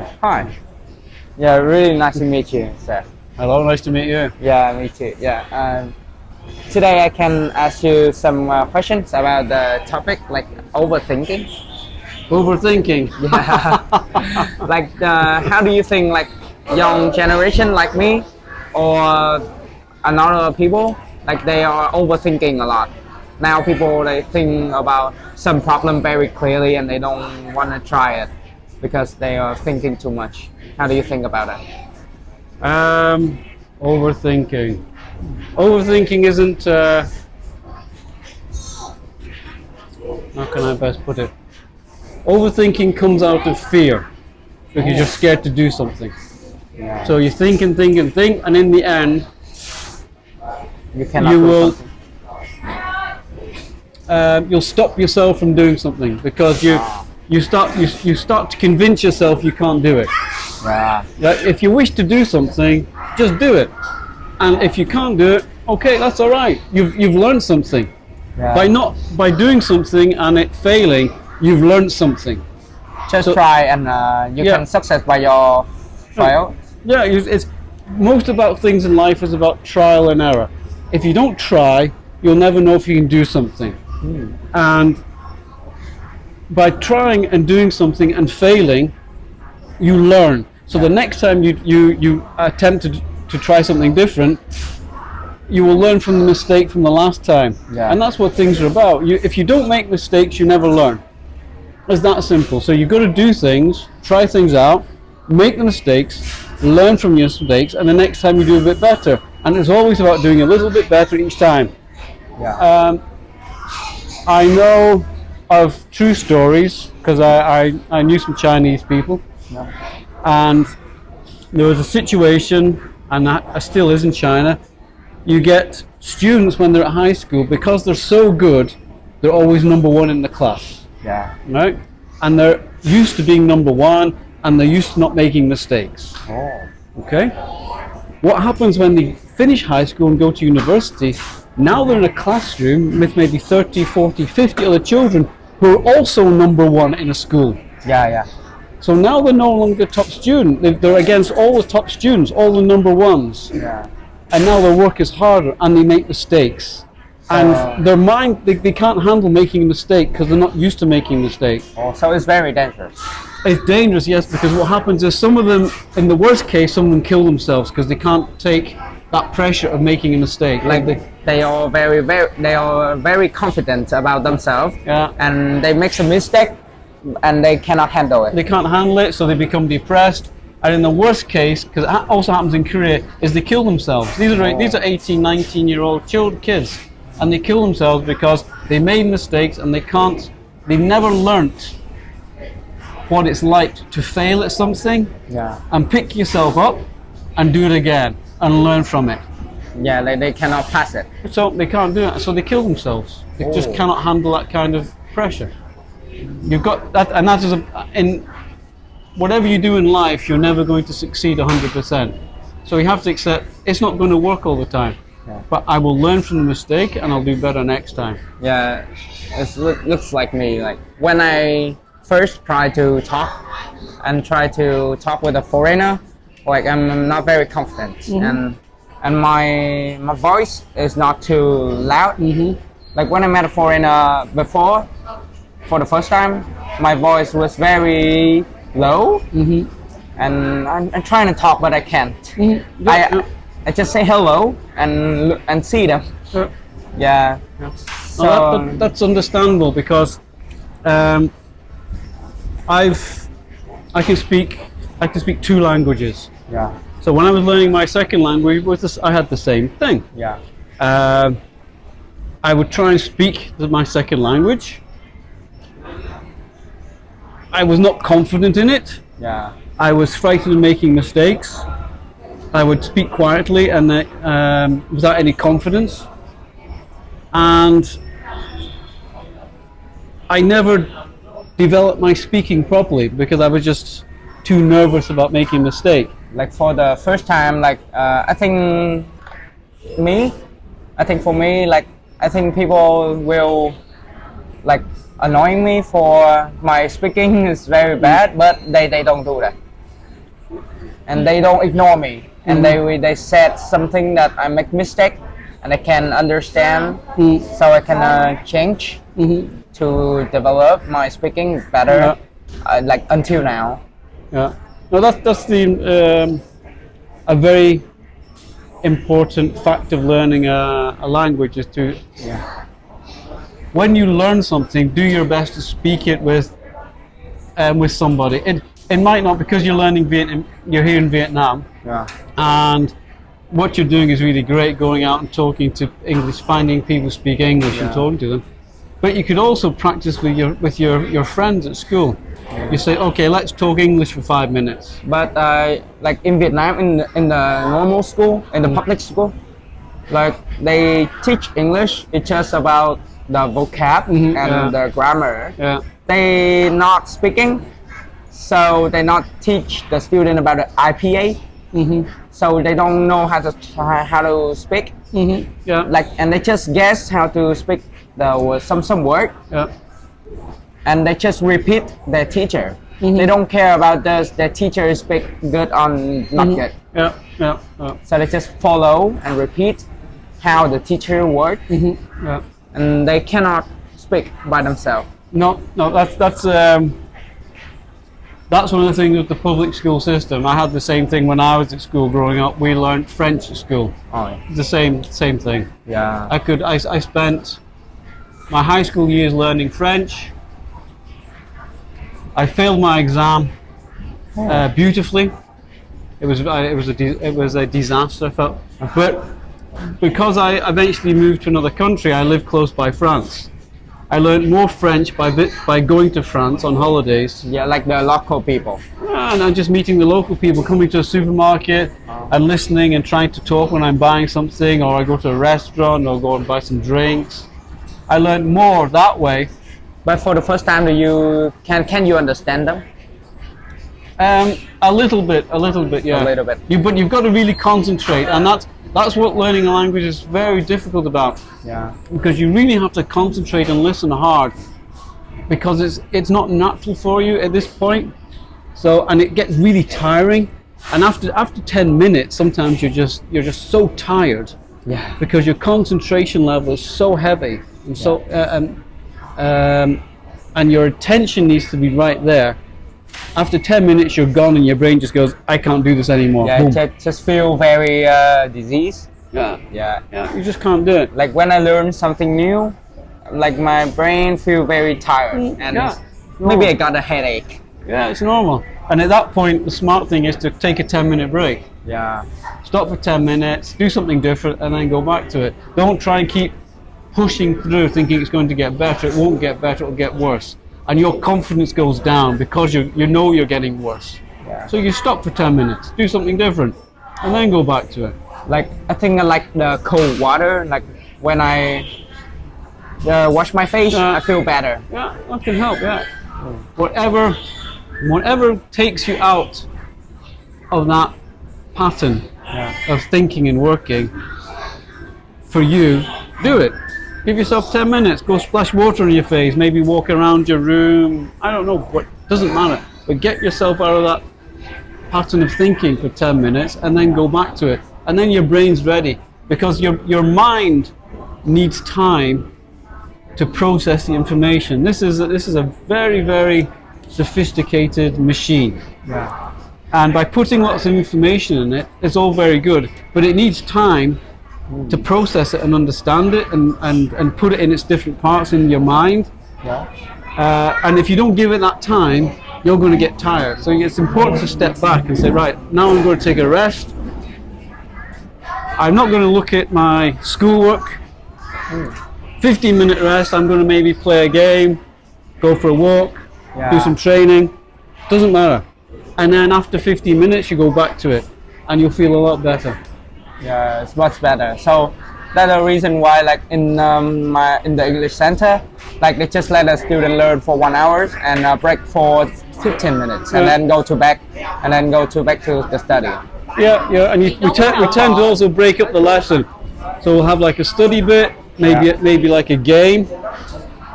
Hi. Yeah, really nice to meet you, sir. Hello, nice to meet you. Yeah, me too. Yeah. Today I can ask you some questions about the topic like overthinking. Overthinking. Yeah. Like, how do you think like young generation like me or another people like they are overthinking a lot? Now people they think about some problem very clearly and they don't want to try it because they are thinking too much. How do you think about it? Overthinking. Overthinking isn't. How can I best put it? Overthinking comes out of fear because you're scared to do something. Yeah. So you think and think and think, and in the end, You cannot you do will. something. You'll stop yourself from doing something because you start to convince yourself you can't do it. Yeah. Like if you wish to do something, just do it. And if you can't do it, okay, that's all right. You've learned something. Yeah. By doing something and it failing, you've learned something. Just So- try and you Yeah. can success by your fail. Yeah, it's most about things in life is about trial and error. If you don't try, you'll never know if you can do something. And by trying and doing something and failing, you learn. So the next time you attempt to try something different, you will learn from the mistake from the last time. Yeah. And that's what things are about. If you don't make mistakes, you never learn. It's that simple. So you've got to do things, try things out, make the mistakes, learn from your mistakes, and the next time you do a bit better. And it's always about doing a little bit better each time. Yeah. I know of true stories because I knew some Chinese people, Yeah. and there was a situation, and that still is in China. You get students when they're at high school, because they're so good, they're always number one in the class, Yeah. right? And they're used to being number one, and they're used to not making mistakes. Oh. Okay? What happens when they finish high school and go to university? Now they're in a classroom with maybe 30, 40, 50 other children who are also number one in a school. Yeah. Yeah. So now they're no longer top student. They're against all the top students, all the number ones. Yeah. And now their work is harder and they make mistakes. And their mind, they can't handle making a mistake because they're not used to making mistakes. Oh, so it's very dangerous. It's dangerous, yes, because what happens is some of them, in the worst case, some of them kill themselves because they can't take that pressure of making a mistake. Like they are very confident about themselves. Yeah. And they make some mistake, and they cannot handle it. They can't handle it, so they become depressed. And in the worst case, because it also happens in Korea, is they kill themselves. These are 18, 19-year-old kids, and they kill themselves because they made mistakes and they never learnt what it's like to fail at something Yeah. and pick yourself up and do it again and learn from it. Yeah. They cannot pass it. So they can't do it, so they kill themselves. They just Oh. cannot handle that kind of pressure. You've got that, and that is in whatever you do in life, you're never going to succeed 100%. So you have to accept it's not going to work all the time. Yeah. But I will learn from the mistake and I'll do better next time. Yeah. It looks like me. Like when I first try to talk with a foreigner, like I'm not very confident, and my voice is not too loud. Like when I met a foreigner before, for the first time, my voice was very low, and I'm trying to talk but I can't. I just say hello and see them. Yeah. So Well, that's understandable because I can speak two languages. yeah. So when I was learning my second language, I had the same thing. Yeah. I would try and speak my second language. I was not confident in it. Yeah. I was frightened of making mistakes. I would speak quietly and without any confidence. And I never developed my speaking properly because I was just too nervous about making a mistake. Like for the first time, like I think for me, like I think people will like annoying me for my speaking is very bad, but they don't do that. and they don't ignore me, and they said something that I make mistake, and I can understand, so I can change to develop my speaking better, like until now. Yeah. No, that's the a very important fact of learning a language is to, when you learn something, do your best to speak it with somebody. It might not, because you're learning you're here in Vietnam, and what you're doing is really great, going out and talking to English, finding people speak English and talking to them. But you could also practice with your friends at school. You say, okay, let's talk English for 5 minutes. But like in Vietnam, in the normal school, in the public school, like they teach English. It's just about the vocab and the grammar. Yeah. They not speaking, so they not teach the student about the IPA. So they don't know how to speak. Yeah. Like, and they just guess how to speak some word. Yeah. And they just repeat their teacher. They don't care about their teacher speak good or not good. Yeah. Yeah. So they just follow and repeat how the teacher works. Yeah. And they cannot speak by themselves. No, that's one of the things with the public school system. I had the same thing when I was at school growing up. We learned French at school. Oh, yeah. The same thing. Yeah. I spent my high school years learning French. I failed my exam beautifully. It was a disaster. I felt, but because I eventually moved to another country, I live close by France. I learned more French by going to France on holidays. Yeah, like the local people. And I'm just meeting the local people, coming to a supermarket and listening and trying to talk when I'm buying something, or I go to a restaurant or go and buy some drinks. I learned more that way. But for the first time, can you understand them? A little bit, yeah. A little bit. But you've got to really concentrate, and that's what learning a language is very difficult about. Yeah. Because you really have to concentrate and listen hard, because it's not natural for you at this point. So, and it gets really tiring, and after 10 minutes, sometimes you're just so tired. Yeah. Because your concentration level is so heavy, and so and your attention needs to be right there. After 10 minutes, you're gone, and your brain just goes, I can't do this anymore. Yeah, just feel very diseased. Yeah. Yeah. You just can't do it. Like when I learn something new, like my brain feel very tired, and maybe I got a headache. Yeah, it's normal. And at that point, the smart thing is to take a 10-minute break. Yeah. Stop for 10 minutes, do something different, and then go back to it. Don't try and keep pushing through thinking it's going to get better. It won't get better, it'll get worse. And your confidence goes down because you know you're getting worse. Yeah. So you stop for 10 minutes, do something different, and then go back to it. Like, I think I like the cold water. Like when I wash my face, I feel better. Yeah, that can help, yeah. Whatever takes you out of that pattern of thinking and working, for you, do it. Give yourself 10 minutes, go splash water on your face, maybe walk around your room, I don't know, what doesn't matter. But get yourself out of that pattern of thinking for 10 minutes and then go back to it. And then your brain's ready, because your mind needs time to process the information. This is a very, very sophisticated machine. Yeah. And by putting lots of information in it, it's all very good, but it needs time to process it and understand it and put it in its different parts in your mind. Yeah. And if you don't give it that time, you're going to get tired. So it's important to step back and say, right, now I'm going to take a rest. I'm not going to look at my schoolwork. 15-minute rest, I'm going to maybe play a game, go for a walk, do some training. Doesn't matter. And then after 15 minutes, you go back to it, and you'll feel a lot better. Yeah, it's much better. So that's the reason why, like in the English center, like they just let a student learn for 1 hour and break for 15 minutes, and then go back to the study. Yeah, and we tend to also break up the lesson. So we'll have like a study bit, maybe like a game,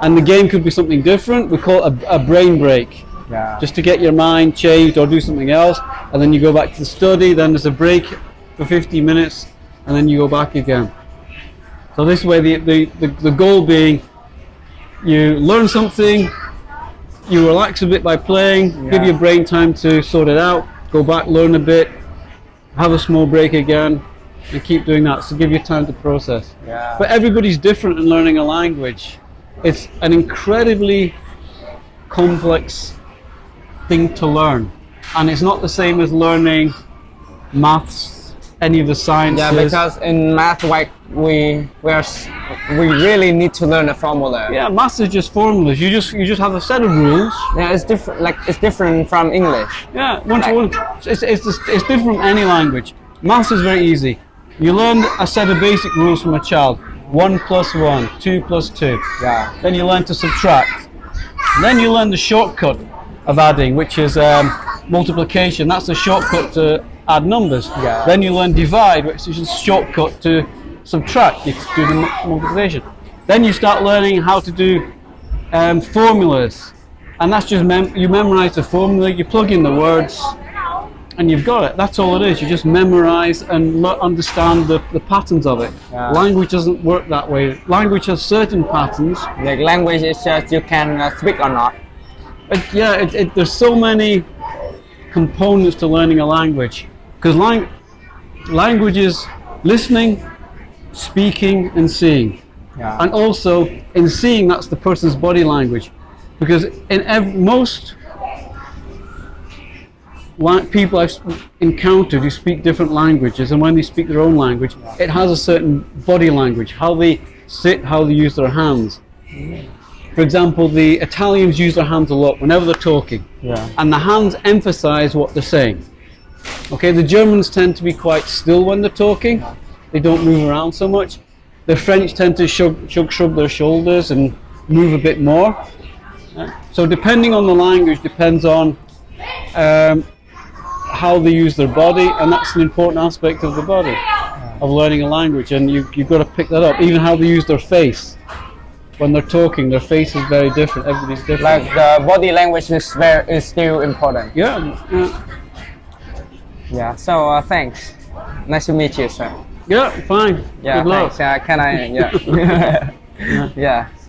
and the game could be something different. We call it a brain break. Yeah. just to get your mind changed or do something else, and then you go back to the study. Then there's a break for 50 minutes, and then you go back again. So this way, the goal being, you learn something, you relax a bit by playing, give your brain time to sort it out, go back, learn a bit, have a small break again, and keep doing that. So give you time to process. Yeah. But everybody's different in learning a language. It's an incredibly complex thing to learn, and it's not the same as learning maths, any of the sciences. Yeah, because in math, like we really need to learn a formula. Yeah, maths is just formulas. You just have a set of rules. Yeah, it's different. Like it's different from English. Yeah, it's different from any language. Maths is very easy. You learn a set of basic rules from a child. 1 + 1, 2 + 2. Yeah. Then you learn to subtract. And then you learn the shortcut of adding, which is multiplication. That's the shortcut to add numbers. Yeah. Then you learn divide, which is a shortcut to subtract. You do the multiplication. Then you start learning how to do formulas, and that's just you memorize the formula. You plug in the words, and you've got it. That's all it is. You just memorize and understand the patterns of it. Yeah. Language doesn't work that way. Language has certain patterns. Like language is just you can speak or not. But yeah, there's so many components to learning a language, because language is listening, speaking, and seeing. Yeah. And also in seeing, that's the person's body language, because in most people I've encountered who speak different languages, and when they speak their own language, it has a certain body language, how they sit, how they use their hands. For example, the Italians use their hands a lot whenever they're talking, and the hands emphasize what they're saying. Okay, the Germans tend to be quite still when they're talking. They don't move around so much. The French tend to shrug their shoulders and move a bit more. So depending on the language, depends on how they use their body, and that's an important aspect of the body, of learning a language, and you've got to pick that up. Even how they use their face. When they're talking, their face is very different. Everybody's different. Like the body language is still important. Yeah. Yeah. So thanks. Nice to meet you, sir. Yeah, fine. Yeah. Good luck. Thanks. Can I? Yeah. Yeah.